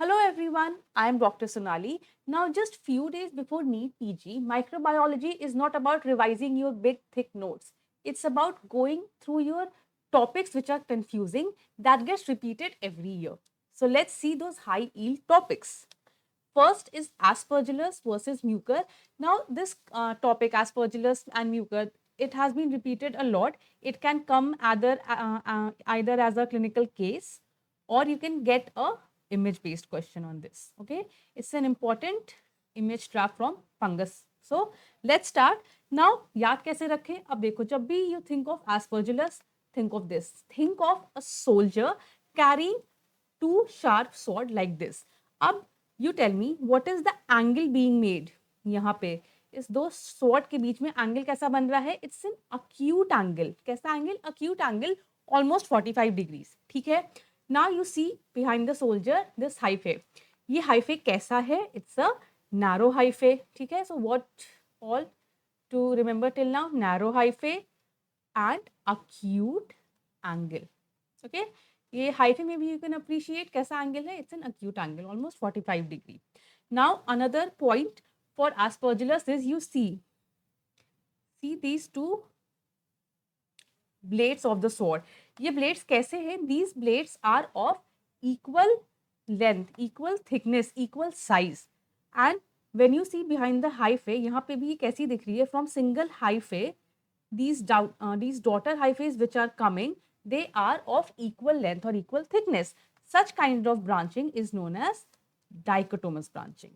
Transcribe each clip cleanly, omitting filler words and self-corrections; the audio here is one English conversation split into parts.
Hello everyone, I am Dr. Sonali. Now, just few days before NEET PG, microbiology is not about revising your big thick notes. It's about going through your topics which are confusing that gets repeated every year. So let's see those high yield topics. First is Aspergillus versus Mucor. Now, this topic, Aspergillus and Mucor, it has been repeated a lot. It can come either as a clinical case, or you can get a image based question on this. Okay, it's an important image trap from fungus. So let's start. Now, याद कैसे रखें? अब देखो, जब भी you think of Aspergillus, think of this. Think of a soldier carrying two sharp sword like this. अब you tell me what is the angle being made? यहाँ पे इस दो स्वॉर्ड के बीच में एंगल कैसा बन रहा है? It's an acute angle. कैसा angle? Acute angle, almost 45 degrees. ठीक है. Now you see behind the soldier this hyphae. ये हाइफे कैसा है? It's a narrow hyphae. ठीक है. So what all to remember till now? Narrow hyphae and acute angle. Okay. ये hyphae में भी यू कैन अप्रिशिएट कैसा एंगल है. It's an acute angle, almost 45 degree. Now another point for Aspergillus is you see these two blades of the sword. ये blades कैसे हैं? These blades are of equal length, equal thickness, equal size. And when you see behind the hyphae, यहाँ पे भी कैसी दिख रही है? From single hyphae, these daughter hyphae which are coming, they are of equal length or equal thickness. Such kind of branching is known as dichotomous branching.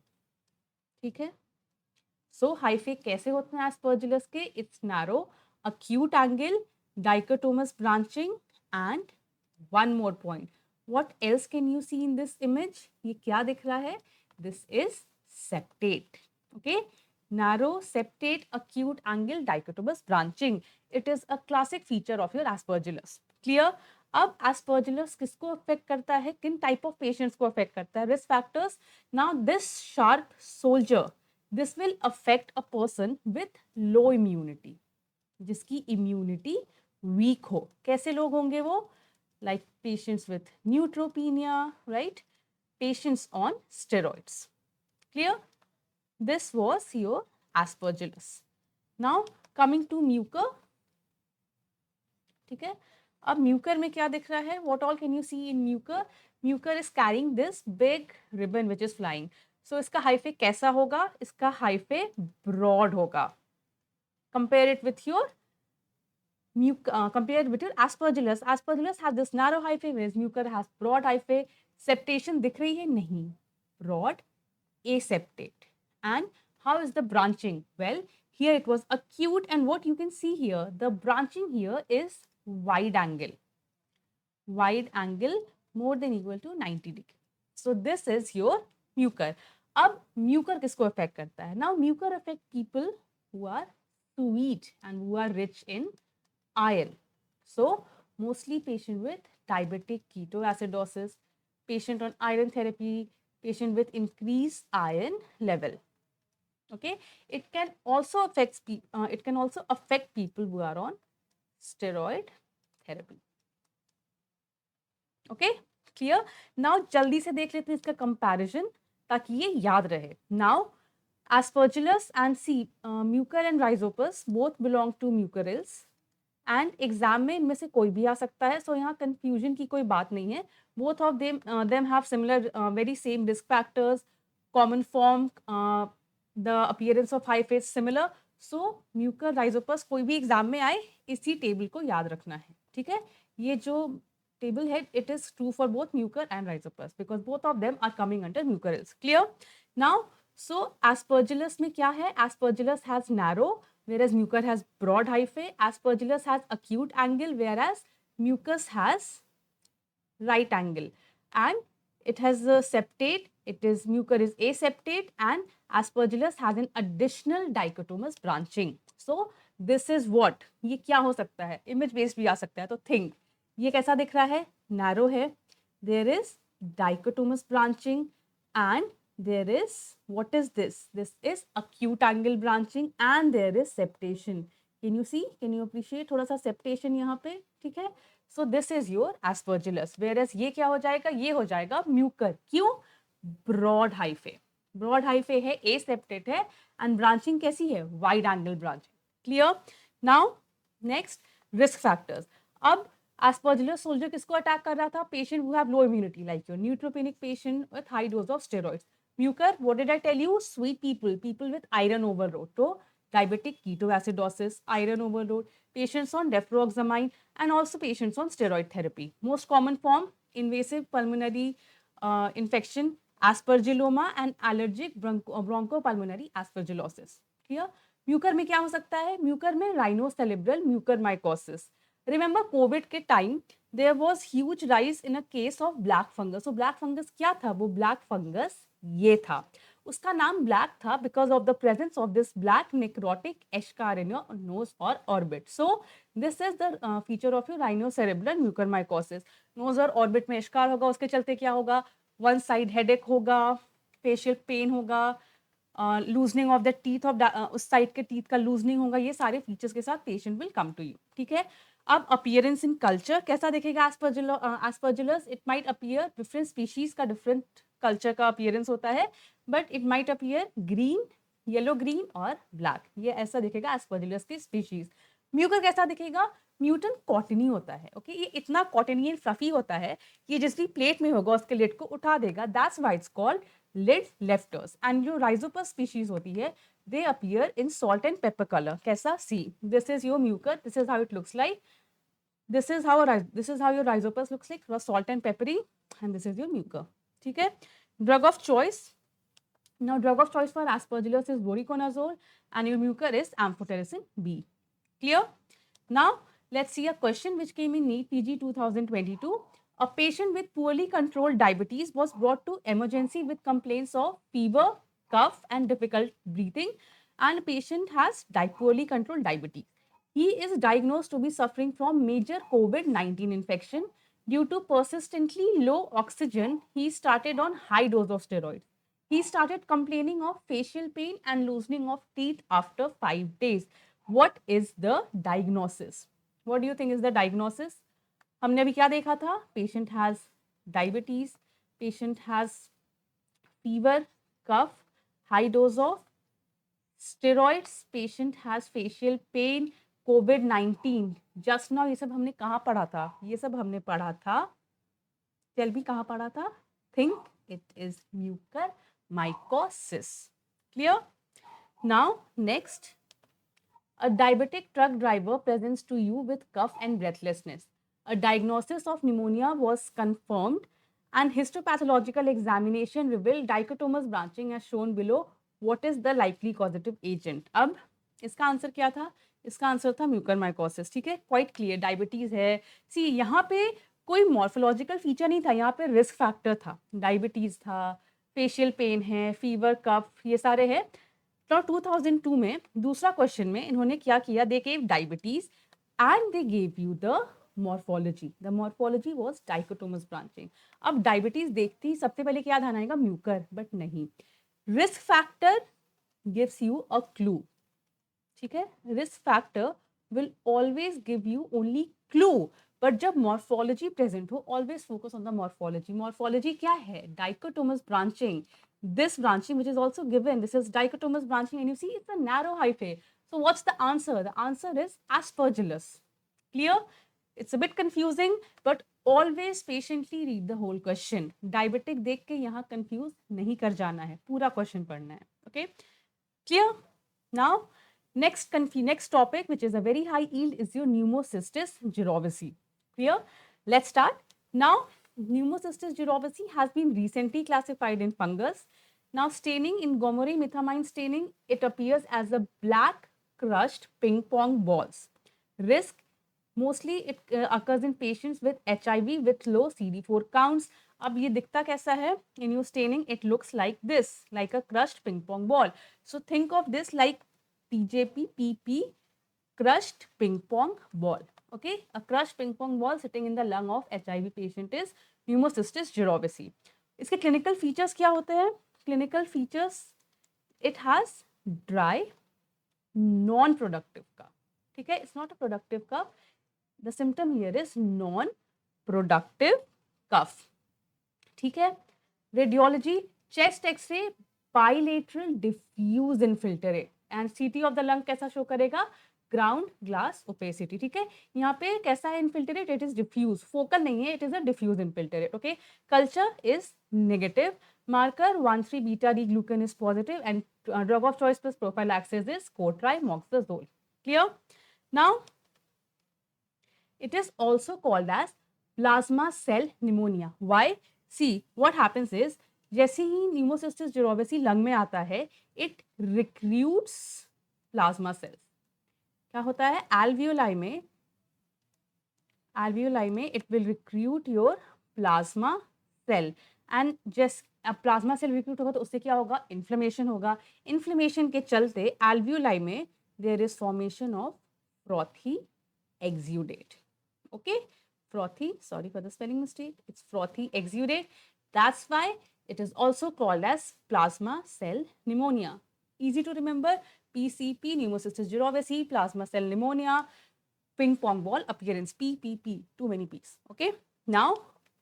ठीक है. सो hyphae कैसे होते हैं एस्पर्जिलस के? It's narrow, acute angle, dichotomous branching and one more point. What else can you see in this image? ये क्या दिख रहा है? This is septate. Okay. Narrow, septate, acute angle, dichotomous branching. It is a classic feature of your Aspergillus. Clear? अब Aspergillus किसको affect करता है? किन टाइप ऑफ पेशेंट्स को अफेक्ट करता है? Risk factors. Now this sharp soldier, this will affect a person with low immunity, जिसकी immunity weak हो. कैसे लोग होंगे वो? Like patients with neutropenia, right? Patients on steroids. Clear? This was your Aspergillus. Now coming to Mucor. ठीक है. अब Mucor में क्या दिख रहा है? What all can you see in Mucor? Mucor is carrying this big ribbon which is flying. सो इसका hyphae कैसा होगा? इसका हाइफे ब्रॉड होगा. Compare it with your Aspergillus. Aspergillus has this narrow hyphae, whereas Mucor has broad hyphae. Septation दिख रही है? नहीं. Broad, aseptate. And how is the branching? Well, here it was acute, and what you can see here, the branching here is wide angle. Wide angle more than equal to 90 degree. So this is your Mucor. अब Mucor किसको affect करता है? Now Mucor affect people who are sweet and who are rich in iron. So mostly patient with diabetic ketoacidosis, patient on iron therapy, patient with increased iron level. Okay, it can also affect people who are on steroid therapy. Okay, clear? Now जल्दी से देख लेते हैं इसका comparison ताकि ये याद रहे. Now, Aspergillus and Mucor and Rhizopus both belong to Mucorales. And exam में इनमें से कोई भी आ सकता है. सो यहाँ कंफ्यूजन की कोई बात नहीं है. Both of them have similar very same risk factors, common form, the appearance of hyphae is similar. So Mucor, Rhizopus कोई भी एग्जाम में आए, इसी टेबल को याद रखना है. ठीक है. ये जो टेबल है, it is true for both Mucor and Rhizopus because both of them are coming under Mucorales. Clear? Now so Aspergillus में क्या है? Aspergillus has narrow, whereas Mucor has broad hyphae. Aspergillus has acute angle, whereas Mucus has right angle. And it has a septate. Mucor is aseptate, and Aspergillus has an additional dichotomous branching. So this is what? ये क्या हो सकता है? Image based भी आ सकता है. तो think. ये कैसा दिख रहा है? Narrow है. There is dichotomous branching, and there is, what is this? This is acute angle branching, and there is septation. Can you see? Can you appreciate थोड़ा सा septation यहाँ पे? ठीक है. So this is your Aspergillus. Whereas ये क्या हो जाएगा? ये हो जाएगा Mucor. क्यों? ब्रॉड हाइफे, ब्रॉड हाइफे है, ए सेप्टेट है, एंड ब्रांचिंग कैसी है, wide angle branching. Clear? Now next, risk factors. अब एस्परजिलस सोल्जर किसको अटैक कर रहा था, patient who have low immunity like your neutropenic patient with high dose of steroids. Mucor, what did I tell you, sweet people, people with iron overload, तो diabetic ketoacidosis, iron overload, patients on deferoxamine, and also patients on steroid therapy. Most common form, invasive pulmonary infection, aspergilloma, and allergic bronchopulmonary aspergillosis. Clear? Mucor में क्या हो सकता है, Mucor में rhinocerebral mucormycosis. Remember covid के time there was huge rise in a case of black fungus. तो black fungus क्या था, वो ब्लैक फंगस ये था, उसका नाम ब्लैक था because of the presence of this black necrotic eschar in your nose और orbit. So this is the feature of your rhinocerebral mucormycosis. Nose और ऑर्बिट में एशकार होगा, उसके चलते क्या होगा, वन साइड हेडेक होगा, फेशियल पेन होगा, loosening of the teeth of उस साइड के टीथ का लूजनिंग होगा, ये सारे फीचर्स के साथ patient will come to you. ठीक है? अब अपीयरेंस इन कल्चर कैसा दिखेगा Aspergillus, it might appear, different species का डिफरेंट कल्चर का अपीयरेंस होता है, but it might appear green, yellow green और ब्लैक, ये ऐसा दिखेगा एस्परजिलस की स्पीशीज। म्यूकर कैसा दिखेगा, म्यूटन कॉटनी होता है। ओके, ये इतना कॉटनी एंड फ्लफी होता है कि जिस भी प्लेट में होगा उसके लिड को उठा देगा, that's why it's called lid lifters. And जो राइजोपस स्पीशीज होती है, they appear in salt and pepper colour. कैसा, see this is your Mucor, this is how it looks like, this is how your rhizopus looks like, salt and peppery, and this is your mucor. ठीक है? Drug of choice. Now drug of choice for aspergillus is voriconazole, and your mucor is amphotericin B. Clear? Now let's see a question which came in NEET PG 2022. A patient with poorly controlled diabetes was brought to emergency with complaints of fever, cough, and difficult breathing, and patient has poorly controlled diabetes. He is diagnosed to be suffering from major COVID-19 infection. Due to persistently low oxygen, he started on high dose of steroids. He started complaining of facial pain and loosening of teeth after 5 days. What is the diagnosis? What do you think is the diagnosis? हमने अभी क्या देखा था? Patient has diabetes, patient has fever, cough, high dose of steroids, patient has facial pain, COVID-19, just now ये सब हमने कहाँ पढ़ा था? ये सब हमने पढ़ा था, टेल मी कहाँ पढ़ा था? Think it is Mucor mycosis. Clear? Now next, a diabetic truck driver presents to you with cough and breathlessness. A diagnosis of pneumonia was confirmed and histopathological examination revealed dichotomous branching as shown below. What is the likely causative agent? अब इसका answer क्या था? इसका answer था mucormycosis. ठीक है, quite clear, diabetes है। सी यहाँ पे कोई मॉर्फोलॉजिकल फीचर नहीं था, यहाँ पे रिस्क फैक्टर था, डायबिटीज था, फेशियल पेन है, फीवर, कफ, ये सारे हैं। तो 2002 में दूसरा क्वेश्चन में इन्होंने क्या किया, they gave diabetes and they gave you the morphology. The morphology was dichotomous branching. अब डायबिटीज देखती सबसे पहले क्या ध्यान आएगा, म्यूकर, बट नहीं, risk factor gives you a clue. ठीक है, risk factor will always give you only clue, but जब मॉर्फोलॉजी प्रेजेंट हो, always focus on the morphology. Morphology क्या है, dichotomous branching, this branching which is also given, this is dichotomous branching, and you see it's a narrow hyphae. So what's the answer? The answer is aspergillus. Clear? It's a bit confusing, but always patiently read the whole question. Diabetic देख के यहाँ confuse नहीं कर जाना है, पूरा question पढ़ना है. Okay? Clear? Now next topic which is a very high yield is your pneumocystis jirovecii. Clear? Let's start. Now Pneumocystis jirovecii has been recently classified in fungus. Now staining in Gomori methamine staining, it appears as a black crushed ping pong balls. Risk, mostly it occurs in patients with HIV with low CD4 counts. अब ये दिखता कैसा है? In your staining, it looks like this, like a crushed ping pong ball. So think of this like TJP, PP, crushed ping pong ball. Okay, a crushed ping pong ball sitting in the lung of HIV patient is pneumocystis jirovecii. इसके clinical features क्या होते हैं? Clinical features, it has dry, non-productive cough. ठीक है, it's not a productive cough. The symptom here is non-productive cough. ठीक है, radiology, chest X ray bilateral diffuse infiltrate, and CT of the lung कैसा show करेगा, ground glass opacity, ठीक है। यहाँ पे कैसा है infiltrate, it is diffuse, focal नहीं है, it is a diffuse infiltrate, okay. Culture is negative, marker 1,3 beta D glucan is positive, and drug of choice plus prophylaxis is cotrimoxazole. Clear? Now, it is also called as plasma cell pneumonia. Why? See, what happens is, जैसे ही pneumocystis jirovecii lung में आता है, it recruits plasma cells. क्या होता है, alveoli में it will recruit your plasma cell, and just अब plasma cell recruit होगा तो उससे क्या होगा, इन्फ्लेमेशन होगा। इन्फ्लेमेशन के चलते एल्वियोलाई में there is formation of frothy exudate. Okay, frothy, sorry for the spelling mistake, it's frothy exudate. That's why it is also called as plasma cell pneumonia. Easy to remember, PCP, pneumocystis jirovecii, plasma cell pneumonia, ping pong ball appearance, PPP, too many P's. Okay, now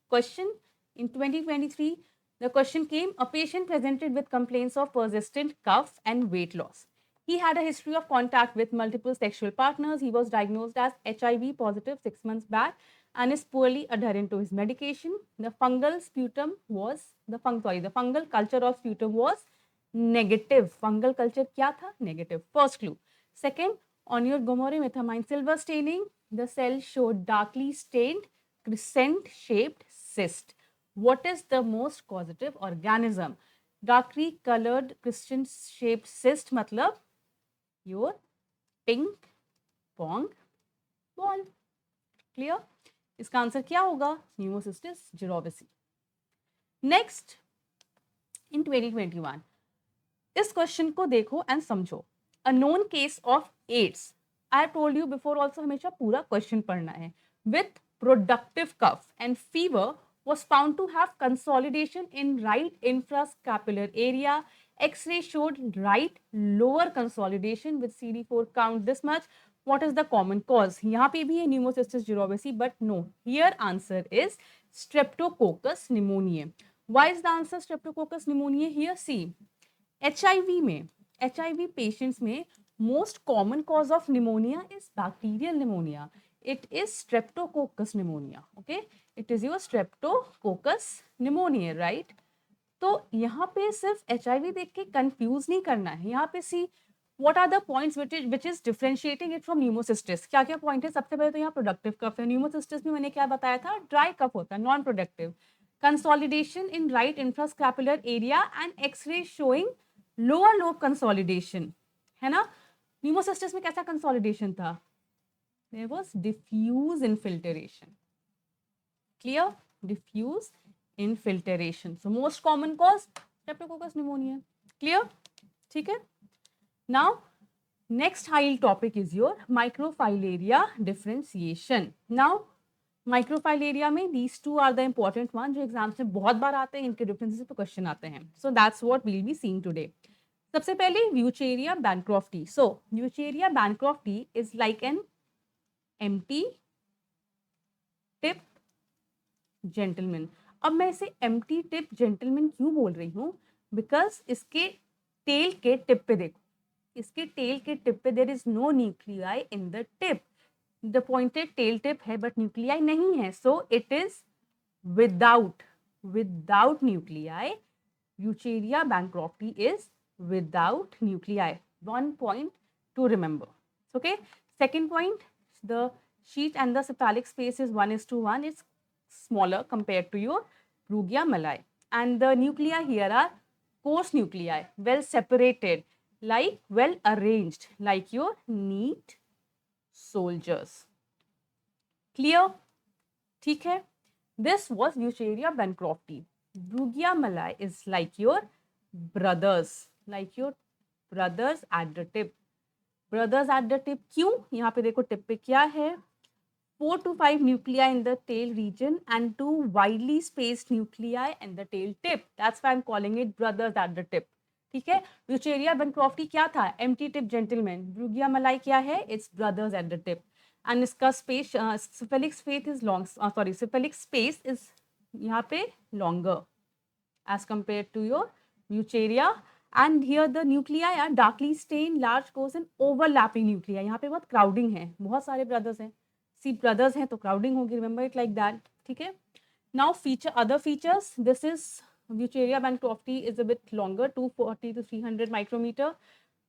question in 2023, the question came, a patient presented with complaints of persistent cough and weight loss. He had a history of contact with multiple sexual partners. He was diagnosed as HIV positive 6 months back and is poorly adherent to his medication. The fungal culture of sputum was negative. Fungal culture क्या था? Negative. First clue. Second, on your gomoremethamine silver staining, the cell showed darkly stained crescent shaped cyst. What is the most causative organism? Darkly colored crescent shaped cyst मतलब your ping pong ball. Clear? इसका answer क्या होगा, pneumocystis jirovecii. Next, in 2021, इस question को देखो and समझो. A known case of AIDS. I have told you before also, हमेशा पूरा क्वेश्चन पढ़ना है. With productive cough and fever was found to have consolidation in right infrascapular area. X-ray showed right lower consolidation with CD4 count this much. What is the common cause? यहाँ पे भी है pneumocystis jirovecii, but no. Here answer is Streptococcus pneumoniae. Why is the answer Streptococcus pneumoniae? Here see, HIV patients में most common cause of pneumonia is bacterial pneumonia. It is Streptococcus pneumonia. Okay, it is your Streptococcus pneumoniae, right? तो यहाँ पे सिर्फ HIV देख के confuse नहीं करना है. यहाँ पे सी what are the points which is differentiating it from pneumocystis. क्या क्या पॉइंट है? सबसे पहले तो यहाँ प्रोडक्टिव कफ है. pneumocystis में मैंने क्या बताया था, ड्राई कफ होता है, non productive. Consolidation in right infrascapular area and x-ray showing lower lobe consolidation, है ना. pneumocystis में कैसा कंसोलिडेशन था? There was diffuse infiltration. Clear? Diffuse infiltration. So most common cause Streptococcus pneumoniae. Clear? ठीक है. Now next high topic is your microfilaria differentiation. Now microfilaria में these two are the important one जो exams में बहुत बार आते हैं, इनके differences पे क्वेश्चन आते हैं. So that's what we'll be seeing today. सबसे पहले Wucheria bancrofti. So Wucheria bancrofti is like an empty tip gentleman. अब मैं इसे empty tip gentleman क्यों बोल रही हूँ? Because इसके टेल के टिप पे देखो, इसके टेल के टिप पे there is no nuclei in the tip. The pointed tail tip है but nuclei नहीं है. So it is without nuclei. Wucheria bancrofti is without nuclei. 1 point to remember. Okay. Second point, the sheath and the cephalic space is 1:1. It's smaller compared to your Brugia malai. And the nuclei here are coarse nuclei, well separated, like well arranged, like your neat soldiers. Clear? ठीक है. This was Wucheria bancrofti. Brugia malai is like your brothers at the tip. Brothers at the tip क्यों? यहाँ पे देखो tip पे क्या है, 4 to 5 nuclei in the tail region and 2 widely spaced nuclei in the tail tip. That's why I'm calling it brothers at the tip. ठीक है. Wucheria bancrofti क्या था? Empty tip gentleman. Brugia malai क्या है? It's brothers at the tip. And इसका space cephalic space is cephalic space is यहाँ पे longer as compared to your Vucheria. And here the nuclei are darkly stained, large course and overlapping nuclei. यहाँ पे बहुत crowding है, बहुत सारे brothers हैं. See brothers हैं तो crowding होगी, remember it like that. ठीक है. Now other features, this is Vucheria bancrofti is a bit longer, 240 to 300 micrometer.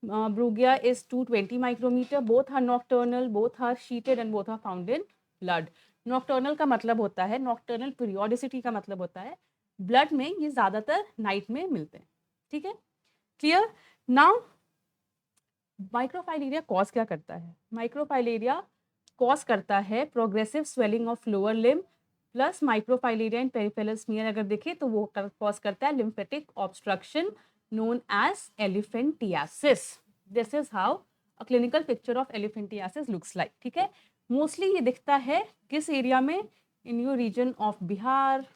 Brugia is 220 micrometer. Both are nocturnal, both are sheeted and both are found in blood. Nocturnal का मतलब होता है, nocturnal periodicity का मतलब होता है blood में ये ज्यादातर नाइट में मिलते हैं. ठीक है, क्लियर. नाउ माइक्रोफाइलेरिया कॉज क्या करता है? माइक्रोफाइलेरिया कॉज करता है progressive swelling of lower limb plus microfilaria in peripheral smear अगर देखें तो वो कॉज करता है lymphatic obstruction known as elephantiasis. This is how a clinical picture of elephantiasis looks like. ठीक है, मोस्टली ये दिखता है किस एरिया में? In your region of Bihar,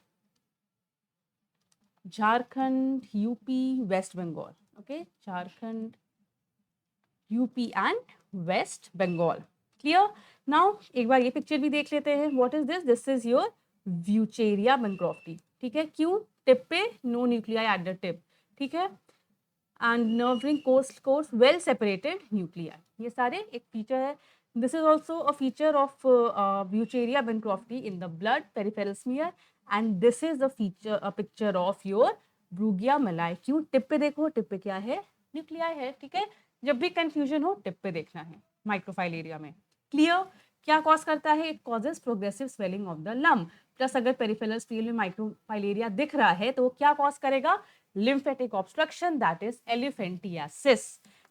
Jharkhand, UP, West Bengal. Okay, Jharkhand, UP and West Bengal. Clear. Now एक बार ये पिक्चर भी देख लेते हैं. What is this? This is your Wuchereria bancrofti. ठीक है, क्यों? टिप पे no nuclei at the tip. ठीक है, and nerving course well separated nuclei. ये सारे एक फीचर है. This is also a feature of Wuchereria bancrofti in the blood peripheral smear and this is a feature a picture of your ब्रूगिया मलाई. क्यों? Tip पे देखो, टिप पे क्या है? न्यूक्लियाई है. ठीक है, जब भी कंफ्यूजन हो टिप पे देखना है माइक्रोफाइलेरिया में. क्लियर. क्या कॉज करता है? It causes progressive swelling of the lung. Plus अगर पेरिफेरल स्पील में माइक्रोफाइलेरिया दिख रहा है तो वो क्या कॉज करेगा? Lymphatic obstruction, that is elephantiasis.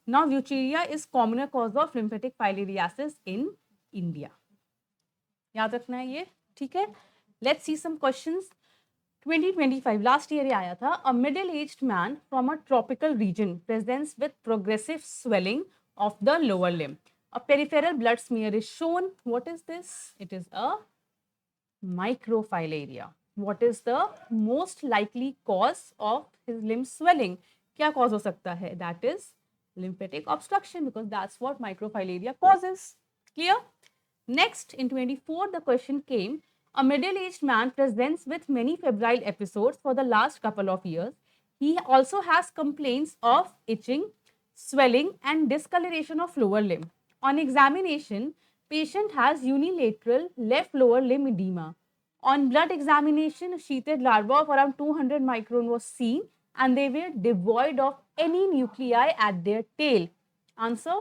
Now Vucheria is commoner cause of lymphatic filariasis in India. याद रखना है ये. ठीक है, let's see some questions. 2025 last year ये आया था. A middle-aged man from a tropical region presents with progressive swelling of the lower limb. A peripheral blood smear is shown. What is this? It is a microfilaria. What is the most likely cause of his limb swelling? क्या cause हो सकता है? That is lymphatic obstruction because that's what microfilaria causes. Clear? Next, in 24, the question came, a middle-aged man presents with many febrile episodes for the last couple of years. He also has complaints of itching, swelling and discoloration of lower limb. On examination, patient has unilateral left lower limb edema. On blood examination, a sheeted larva of around 200 micron was seen and they were devoid of any nuclei at their tail. Answer,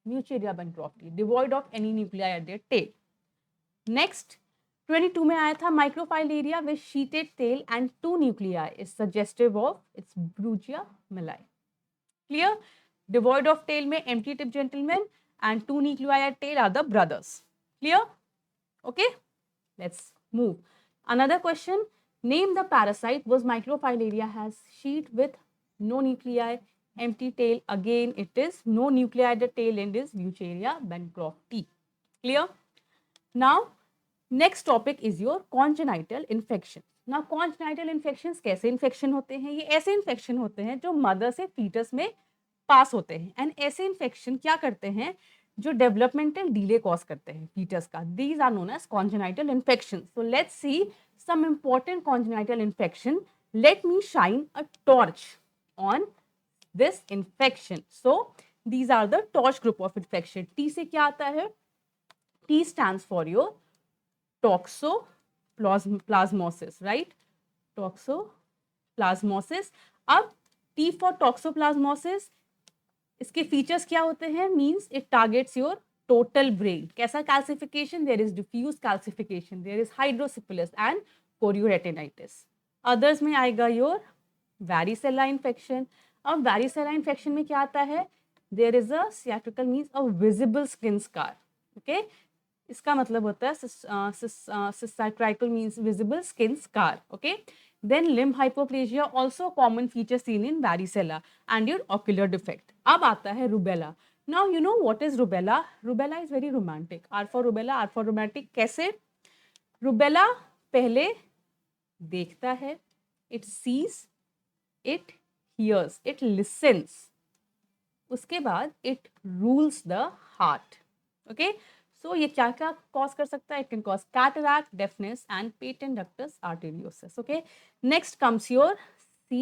Vucheria bancrofti, devoid of any nuclei at their tail. Next, 22 में आया था microfilaria with sheeted tail and 2 nuclei is suggestive of its Brugia malai. Clear? Devoid of tail में empty tip gentleman and 2 nuclei at tail are the brothers. Clear? Okay? Let's move. Another question, name the parasite. Was microfilaria has sheet with no nuclei, empty tail. Again, it is no nuclei at the tail end is Vucheria bancrofti. Clear? Now, next topic is your congenital infection. Now, congenital infections कैसे infection होते हैं? ये ऐसे infection होते हैं जो mother से fetus में पास होते हैं. And ऐसे infection क्या करते हैं? जो डेवलपमेंटल डिले कॉज करते हैं फीटस का. These are known as congenital infection. So let's see some important congenital infection. Let me shine a torch on this infection. So these are the TORCH group of infection. T से क्या आता है? T stands for your toxoplasmosis, right? Toxoplasmosis. अब T for toxoplasmosis, इसके features क्या होते हैं? Means it targets your total brain. कैसा calcification? There is diffuse calcification, there is hydrocephalus and chorioretinitis. Others में आएगा योर वैरिसेला इन्फेक्शन. अब varicella infection में क्या आता है? There is a cicatricial means a visible skin scar. Okay, इसका मतलब होता है cicatricial means visible skin scar. Okay, then limb hypoplasia also common feature seen in varicella and your ocular defect. अब आता है rubella. Now you know what is rubella? Rubella is very romantic. R for rubella, R for romantic. कैसे? rubella पहले देखता है, it sees, it hears, it listens. उसके बाद it rules the heart. Okay? So ये क्या क्या कॉज कर सकता है? It can cause cataract, deafness and patent ductus arteriosus. Okay. Next comes your C,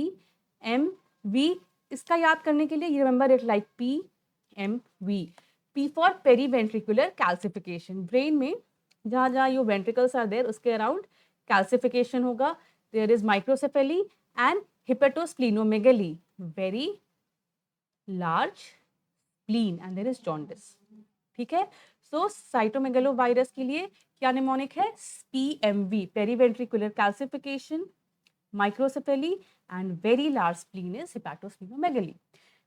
PMV, इसका याद करने के लिए you remember it like PMV. P for periventricular calcification. Brain में जहाँ जहाँ your ventricles are there उसके अराउंड calcification होगा. There is microcephaly and hepatosplenomegaly, very large spleen and there is jaundice. ठीक है. So cytomegalovirus के लिए क्या निमोनिक है? PMV, periventricular calcification, microcephaly and very large spleen is hepatosplenomegaly.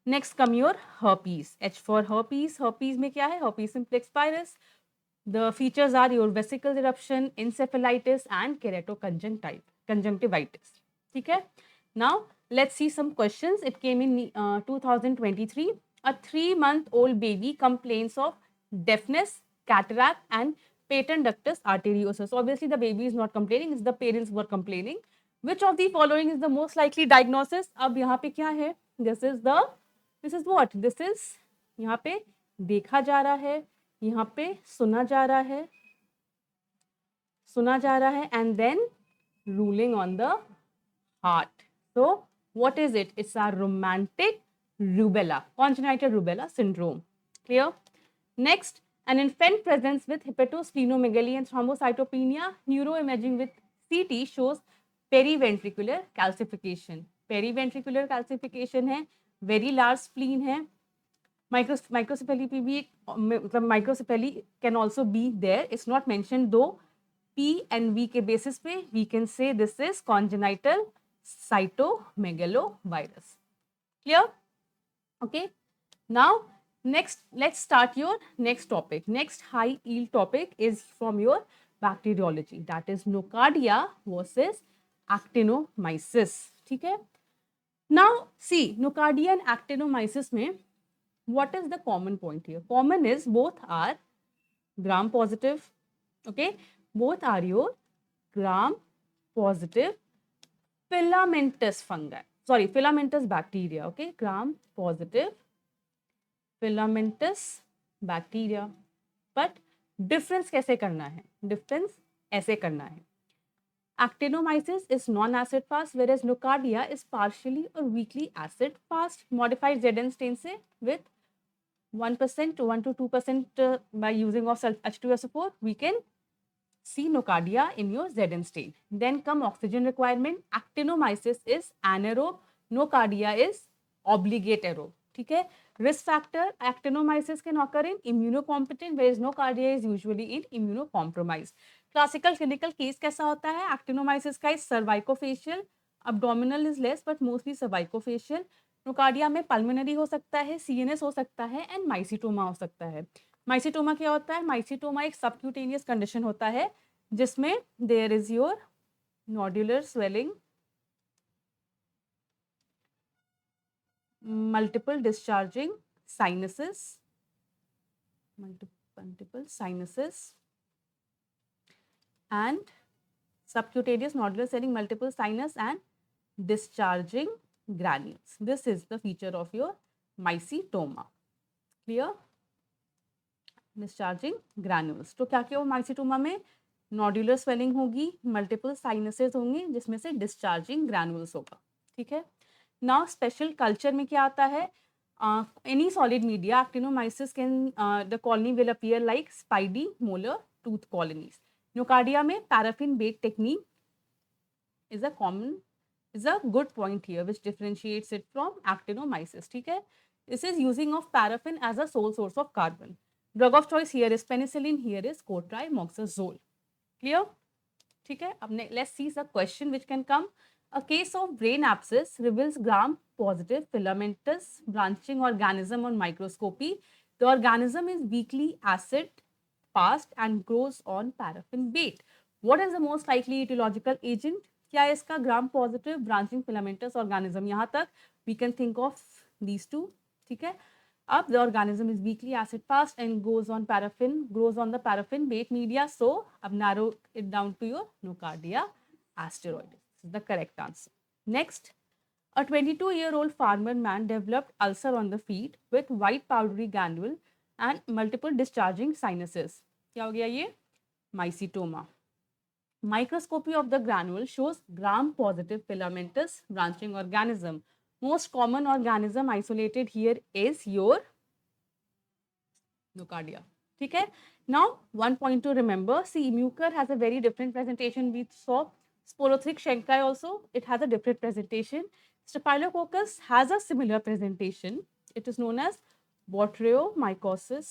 Next come your herpes. H for herpes. Herpes में क्या है? Herpes simplex virus. The features are your vesicle eruption, encephalitis and keratoconjunctivitis. ठीक है. Now let's see some questions. It came in 2023. A 3-month-old baby complains of deafness, cataract and patent ductus arteriosus. Obviously the baby is not complaining, it's the parents who are complaining. Which of the following is the most likely diagnosis? अब यहाँ पे क्या है? This is what? This is यहाँ पे देखा जा रहा है, यहाँ पे सुना जा रहा है and then ruling on the heart. So what is it? It's a romantic rubella, congenital rubella syndrome. Clear? Next, an infant presents with hepatosplenomegaly and thrombocytopenia. Neuroimaging with CT shows periventricular calcification. Periventricular calcification है, very large spleen है. Microcephaly पे भी मतलब microcephaly can also be there. It's not mentioned though. P and V के basis पे we can say this is congenital cytomegalovirus. Clear? Okay. Now next, let's start your next topic. Next high yield topic is from your bacteriology. That is nocardia versus actinomyces. ठीक है. Now see, nocardia and actinomyces में what is the common point here? Common is both are gram positive. Okay, both are your gram positive filamentous fungi. Sorry, filamentous bacteria. Okay, gram positive filamentous bacteria. But difference कैसे करना है? Difference ऐसे करना है. Actinomyces is non-acid fast, whereas nocardia is partially or weakly acid fast. Modified Zn stain से with 1% to 1 to 2% by using of H2SO4, we can see nocardia in your Zn stain. Then come oxygen requirement. Actinomyces is anaerobe, nocardia is obligate aerobe. ठीक है. Risk factor, actinomyces can occur in immunocompetent, whereas nocardia is usually in immunocompromised. Classical clinical case कैसा होता है? Actinomyces का is cervicofacial, abdominal is less but mostly cervicofacial. Nocardia में pulmonary हो सकता है, CNS हो सकता है एंड माइसीटोमा हो सकता है. माइसीटोमा क्या होता है? माइसीटोमा एक सबक्यूटेनियस कंडीशन होता है जिसमें there is your nodular swelling, multiple discharging sinuses, multiple sinuses and subcutaneous nodular swelling, multiple sinus and discharging granules. This is the feature of your mycetoma. Clear? Discharging granules. तो क्या क्या हो mycetoma में? Nodular swelling होगी, multiple sinuses होंगे जिसमें से discharging granules होगा. ठीक है. Now special culture में क्या आता है? Any solid media, actinomyces can the colony will appear like spiny molar tooth colonies. Nocardia में paraffin bait technique is a good point here which differentiates it from actinomyces. ठीक है. This is using of paraffin as a sole source of carbon. Drug of choice here is penicillin, here is cotrimoxazole. Clear? ठीक है. अब let's see the question which can come. A case of brain abscess reveals gram-positive filamentous branching organism on microscopy. The organism is weakly acid-fast and grows on paraffin bait. What is the most likely etiological agent? क्या है इसका? gram-positive branching filamentous organism. यहाँ तक we can think of these two. ठीक है. Up the organism is weakly acid-fast and grows on the paraffin bait media. So, अब narrow it down to your nocardia asteroid. This is the correct answer. Next, a 22-year-old farmer man developed ulcer on the feet with white powdery granule and multiple discharging sinuses. क्या हो गया ये? Mycetoma. Microscopy of the granule shows gram-positive filamentous branching organism. Most common organism isolated here is your nocardia. ठीक है? Now, one point to remember, see, mucor has a very different presentation. We saw sporothrix schenckii also, it has a different presentation. Staphylococcus has a similar presentation. It is known as Botryomycosis.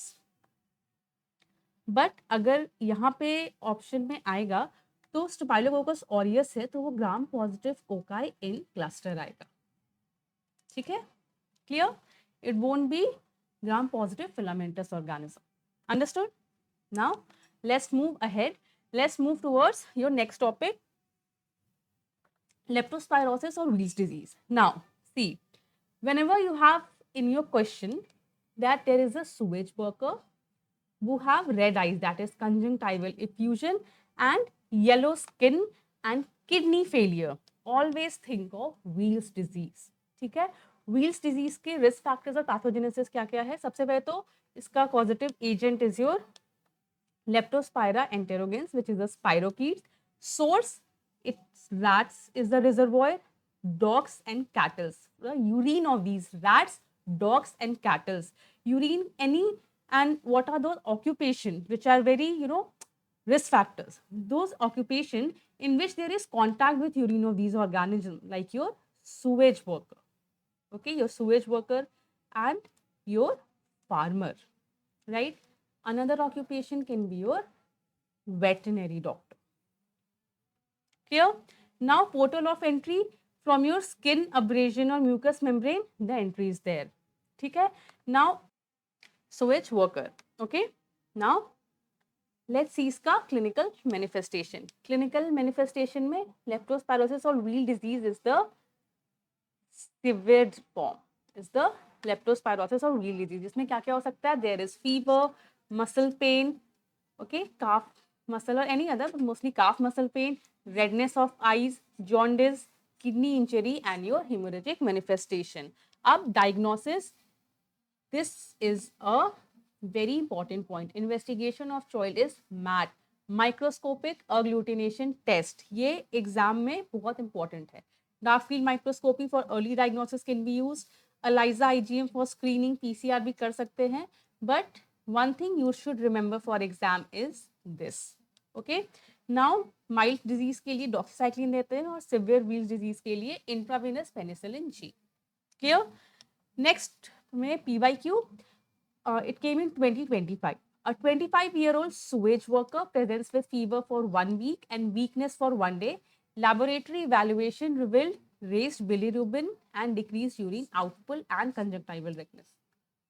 But अगर यहाँ पे option में आएगा तो staphylococcus aureus है तो वो gram positive ओकाई इन cluster आएगा. ठीक है, clear? It won't be gram positive filamentous organism. Understood? Now let's move ahead. Let's move towards your next topic, leptospirosis or Weil's disease. Now, see, whenever you have in your question that there is a sewage worker who have red eyes, that is conjunctival effusion, and yellow skin and kidney failure, always think of Weil's disease. ठीक है, Weil's disease के risk factors और pathogenesis क्या क्या है? सबसे पहले तो इसका causative agent is your Leptospira enterogens, which is a spirochete. Source, it's rats is the reservoir, dogs and cattle. The urine of these rats, dogs and cattle. Urine, any, and what are those occupation which are very, risk factors? Those occupation in which there is contact with urine of these organisms, like your sewage worker, okay, your sewage worker and your farmer, right? Another occupation can be your veterinary doctor. Clear? Now, portal of entry from your skin, abrasion or mucous membrane, the entry is there. ठीक है? Now, sewage worker. Okay? Now, let's see इसका clinical manifestation. Clinical manifestation में leptospirosis or Weil disease is the severe form. Is the leptospirosis or Weil disease. इसमें क्या क्या हो सकता है? There is fever, muscle pain, okay, calf muscle or any other, but mostly calf muscle pain, redness of eyes, jaundice, kidney injury, and your hemorrhagic manifestation. Ab diagnosis, this is a very important point. Investigation of choice is MAT, microscopic agglutination test. ये exam में बहुत important है. Dark field microscopy for early diagnosis can be used. ELISA, IgM for screening, PCR भी कर सकते हैं. But one thing you should remember for exam is this. Okay. Now, mild disease के लिए doxycycline देते हैं और severe Weil's disease के लिए intravenous penicillin G. Clear? Next में PYQ. It came in 2025. A 25-year-old sewage worker presents with fever for 1 week and weakness for 1 day. Laboratory evaluation revealed raised bilirubin and decreased urine output and conjunctival redness.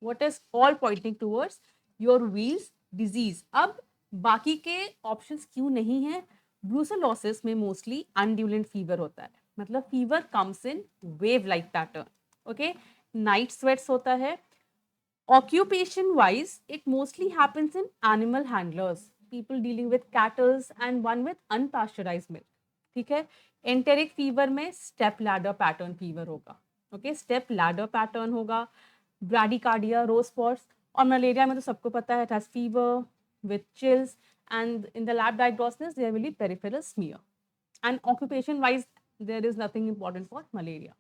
What is all pointing towards your Weil's disease. अब बाकी के options क्यों नहीं है? Brucellosis में mostly अनड्यूलेंट fever होता है, मतलब fever comes in wave like pattern. Okay, night sweats होता है. Occupation wise it mostly happens in animal handlers, people dealing with kettles and one with unpasteurised milk. ठीक है. एंटेरिक फीवर में step ladder pattern fever होगा. Okay, step ladder pattern होगा. ब्राडिकार्डिया, रोज spots. और malaria में तो सबको पता है, it has fever with chills, and in the lab diagnosis there will be peripheral smear. And occupation wise there is nothing important for malaria.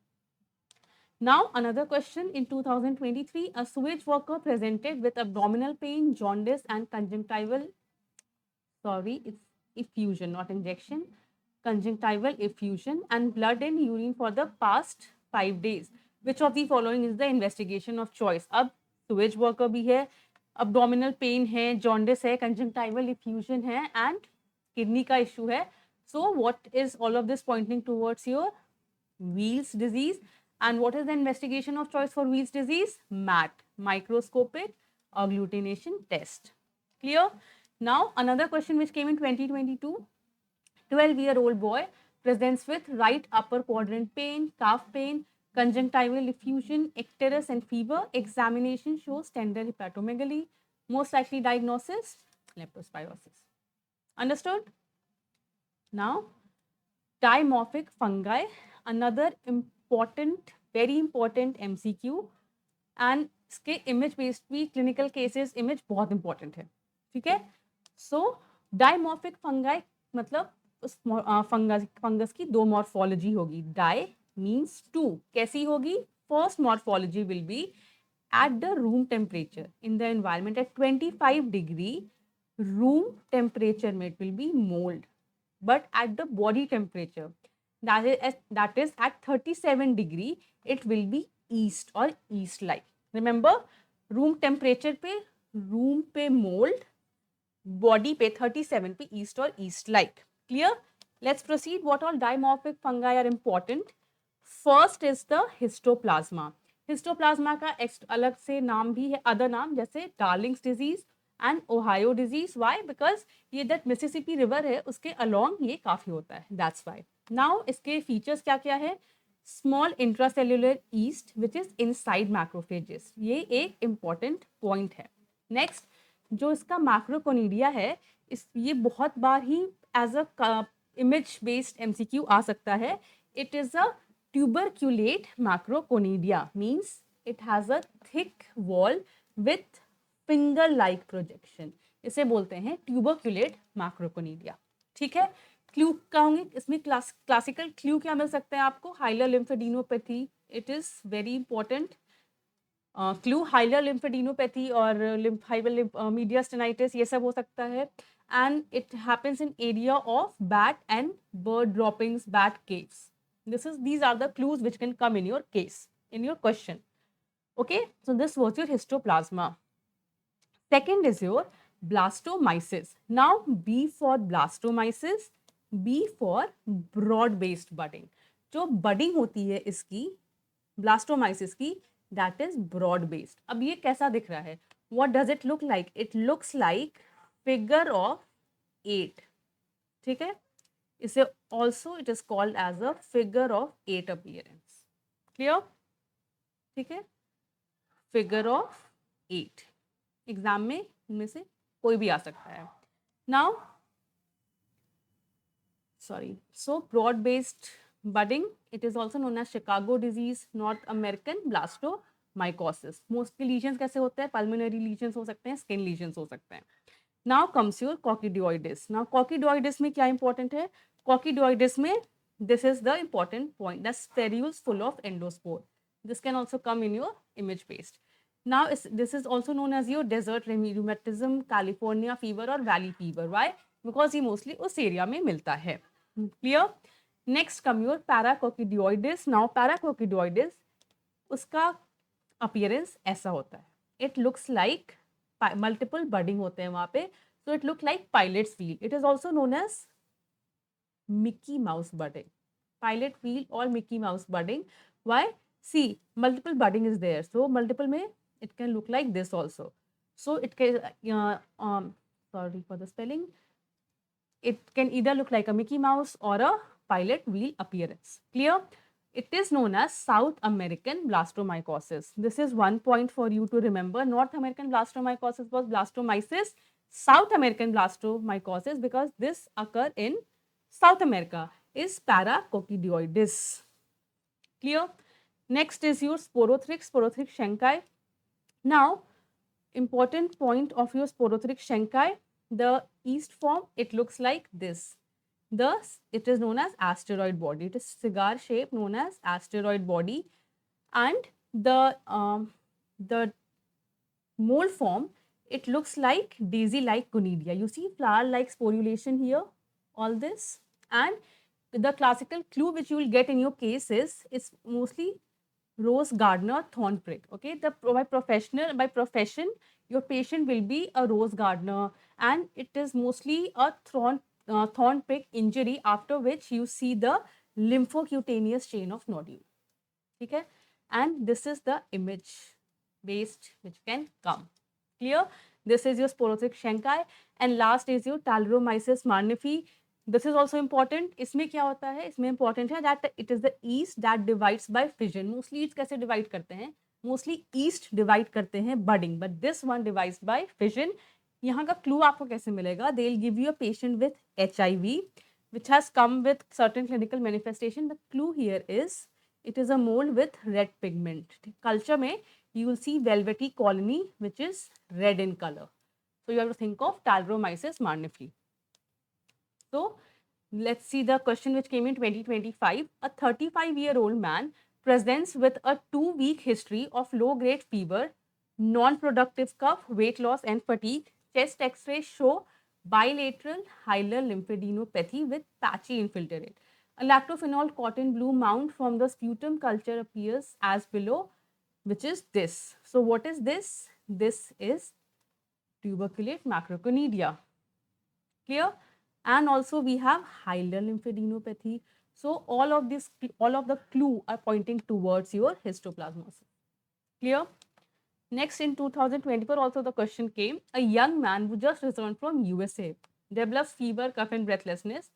Now another question, in 2023 a sewage worker presented with abdominal pain, jaundice and conjunctival, it's effusion not injection, conjunctival effusion and blood and urine for the past 5 days. Which of the following is the investigation of choice? अब sewage worker भी है, abdominal pain है, jaundice है, conjunctival effusion है and kidney का issue है. So what is all of this pointing towards your Weil's disease? And what is the investigation of choice for Weil's disease? MAT, microscopic agglutination test. Clear? Now another question which came in 2022. 12-year-old boy presents with right upper quadrant pain, calf pain, conjunctival effusion, icterus and fever. Examination shows tender hepatomegaly. Most likely diagnosis, leptospirosis. Understood? Now, dimorphic fungi, another important, very important MCQ. And इसके image based भी clinical cases image बहुत important है. ठीक है. So, dimorphic fungi मतलब उस fungus की दो मॉर्फोलॉजी होगी, डाई मीन्स 2. कैसी होगी? First morphology will be at the room temperature in the environment at 25 degree room temperature में it will be mold, but at the body temperature that is at 37 degree it will be yeast or yeast like. Remember, room temperature पे room पे mold, body पे 37 पे yeast or yeast like. Clear? Let's proceed. What all dimorphic fungi are important? First is the histoplasma. Histoplasma का अलग से नाम भी है, अदर नाम, जैसे Darling's disease and Ohio disease. Why? Because ये दैट मिसिसिपी रिवर है उसके अलोंग ये काफी होता है, दैट्स व्हाई. नाउ इसके फीचर्स क्या क्या है? Small intracellular east which is inside macrophages, ये एक इंपॉर्टेंट पॉइंट है. नेक्स्ट, जो इसका मैक्रोकोनिडिया है, ये बहुत बार ही as a image based MCQ आ सकता है. It is a tuberculate macroconidia, means it has a thick wall with finger like projection. इसे बोलते हैं tuberculate macroconidia. ठीक है. क्लू क्या होंगे इसमें? क्लासिकल क्लू क्या मिल सकते हैं आपको? Hilar lymphadenopathy, it is very important clue. Hilar lymphadenopathy और मीडिया स्टेनाइटिस, ये सब हो सकता है. And it happens in area of bat and bird droppings, bat caves. These are the clues which can come in your case, in your question. Okay, so this was your histoplasma. Second is your blastomyces. Now, B for blastomyces, B for broad based budding. जो budding होती है इसकी blastomyces की, that is broad based. अब ये कैसा दिख रहा है? What does it look like? It looks like figure of 8. ठीक है. इसे also it is called as a figure of 8 appearance. Clear? ठीक है. Figure of 8 एग्जाम में इनमें से कोई भी आ सकता है. Now, sorry, so broad based budding, it is also known as Chicago disease, North American blastomycosis. Mostly lesions कैसे होते हैं? Pulmonary lesions हो सकते हैं, skin lesions हो सकते हैं. Now comes your coccidioides. Now coccidioides में क्या important है? Coccidioides में this is the important point, the spherules full of endospore. This can also come in your image based. Now this is also known as your desert rheumatism, California fever और valley fever. Why? Because ये mostly उस area में मिलता है. Clear? Next come your paracoccidioides. Now paracoccidioides, उसका appearance ऐसा होता है. It looks like multiple budding होते हैं वहाँ पे. So it look like pilot's wheel. It is also known as Mickey Mouse budding. Pilot wheel or Mickey Mouse budding. Why? See, multiple budding is there. So multiple में it can look like this also. So it can, sorry for the spelling. It can either look like a Mickey Mouse or a pilot wheel appearance. Clear? It is known as South American blastomycosis. This is one point for you to remember. North American blastomycosis was blastomyces. South American blastomycosis, because this occur in South America, is paracoccidioides. Clear? Next is your sporothrix schenki. Now, important point of your sporothrix schenki, the yeast form, it looks like this. Thus, it is known as asteroid body. It is cigar shape known as asteroid body, and the mold form, it looks like daisy-like conidia. You see flower-like sporulation here, all this, and the classical clue which you will get in your case is it's mostly rose gardener thorn prick. Okay, by profession, your patient will be a rose gardener, and it is mostly a thorn prick injury, after which you see the lymphocutaneous chain of nodule. Okay, and this is the image based which can come. Clear? This is your sporothrix schenki, and last is your Talromyces marnifi. This is also important. इसमें क्या होता है? इसमें important है that it is the yeast that divides by fission. Mostly yeast कैसे divide करते हैं? Mostly yeast divide करते हैं budding, but this one divides by fission. यहाँ का clue आपको कैसे मिलेगा? They'll give you a patient with HIV, which has come with certain clinical manifestation. The clue here is it is a mold with red pigment. Culture में you will see velvety colony which is red in color. So you have to think of Talromyces marnifi. So Let's see the question which came in 2025. A 35-year-old man presents with a 2-week history of low-grade fever, non-productive cough, weight loss and fatigue. Chest x-rays show bilateral hilar lymphadenopathy with patchy infiltrate. A lactophenol cotton blue mount from the sputum culture appears as below, which is this. So what is this? This is tuberculate macroconidia. Clear? And also we have hilar lymphadenopathy. So all of the clue are pointing towards your histoplasmosis. Clear? Next, in 2024, also the question came, a young man who just returned from USA develops fever, cough and breathlessness.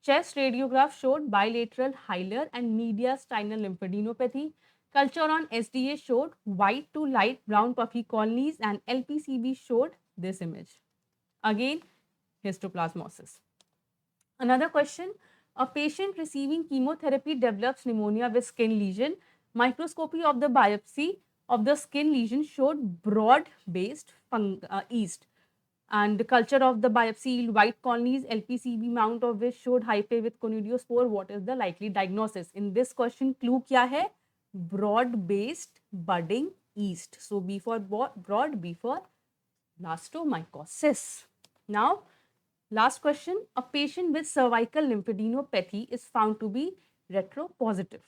Chest radiograph showed bilateral hilar and mediastinal lymphadenopathy. Culture on SDA showed white to light brown puffy colonies and LPCB showed this image. Again, histoplasmosis. Another question, a patient receiving chemotherapy develops pneumonia with skin lesion. Microscopy of the biopsy of the skin lesion showed broad-based yeast. And the culture of the biopsy white colonies, LPCB mount of which showed hyphae with conidiospore. What is the likely diagnosis? In this question, clue kya hai? Broad-based budding yeast. So B for broad, B for blastomycosis. Now, last question, a patient with cervical lymphadenopathy is found to be retropositive,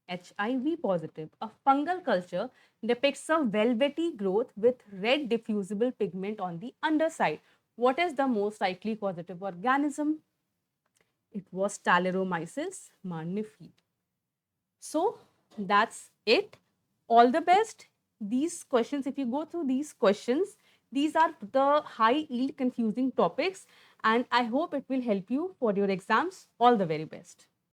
HIV positive. A fungal culture depicts a velvety growth with red diffusible pigment on the underside. What is the most likely causative organism? It was Talaromyces marnifi. So that's it. All the best. These questions, if you go through these questions, these are the high yield confusing topics and I hope it will help you for your exams. All the very best.